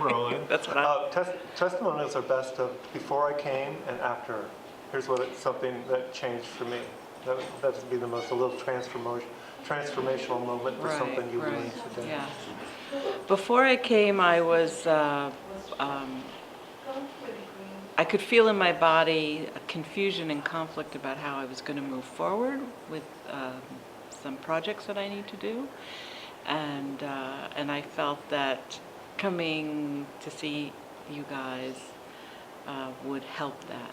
Rolling. That's what I. Testimonials are best of before I came and after. Here's what it's something that changed for me. That would be the most a little transformational moment for something you learned today. Yeah. Before I came, I was. I could feel in my body a confusion and conflict about how I was going to move forward with some projects that I need to do, and I felt that coming to see you guys would help that,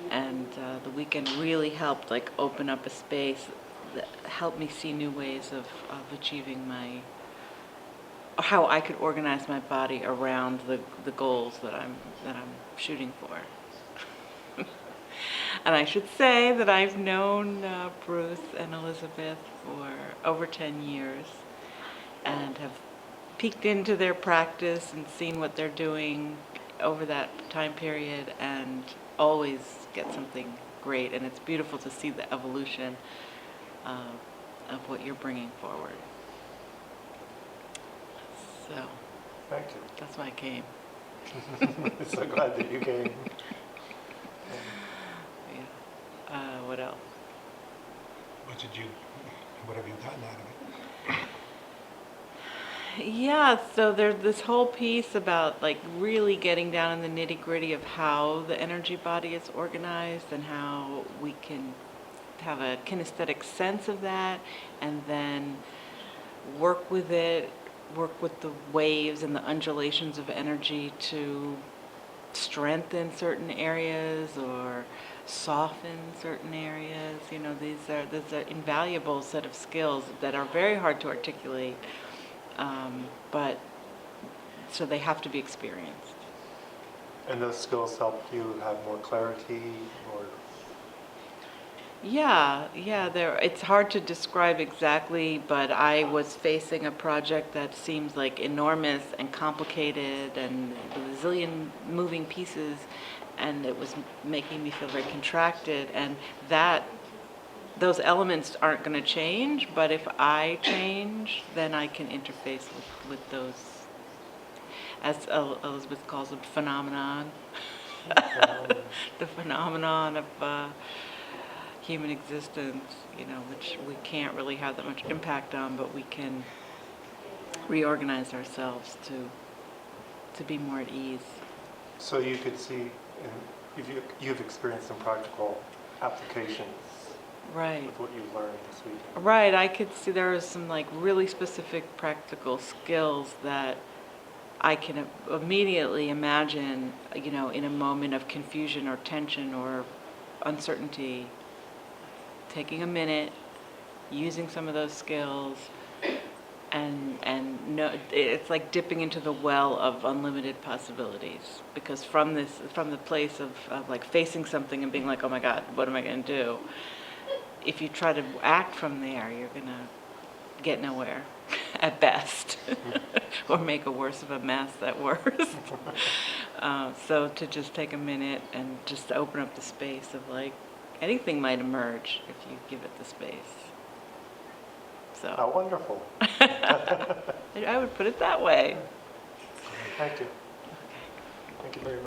and the weekend really helped, like open up a space that helped me see new ways of achieving how I could organize my body around the goals that I'm shooting for. And I should say that I've known Bruce and Elizabeth for over 10 years and have peeked into their practice and seen what they're doing over that time period, and always get something great. And it's beautiful to see the evolution of what you're bringing forward. So, Thank you. that's why I came. So glad that you came. Yeah. What else? What have you gotten out of it? Yeah, so there's this whole piece about like really getting down in the nitty-gritty of how the energy body is organized and how we can have a kinesthetic sense of that, and then work with the waves and the undulations of energy to strengthen certain areas or soften certain areas. You know, there's an invaluable set of skills that are very hard to articulate, but so they have to be experienced. And those skills help you have more clarity, or Yeah, it's hard to describe exactly, but I was facing a project that seems like enormous and complicated and a zillion moving pieces, and it was making me feel very contracted, and those elements aren't going to change, but if I change, then I can interface with those, as Elizabeth calls them, phenomenon. The phenomenon of human existence, you know, which we can't really have that much impact on, but we can reorganize ourselves to be more at ease. so you could see, and you've experienced some practical applications Right. with what you've learned this weekend. Right, I could see there are some like really specific practical skills that I can immediately imagine, you know, in a moment of confusion or tension or uncertainty, taking a minute, using some of those skills, and no, it's like dipping into the well of unlimited possibilities. Because from the place of like facing something and being like, oh my God, what am I going to do? If you try to act from there, you're going to get nowhere at best, or make a worse of a mess at worst. So to just take a minute and just open up the space of like, anything might emerge if you give it the space. So How wonderful. I would put it that way. Thank you. Thank you very much.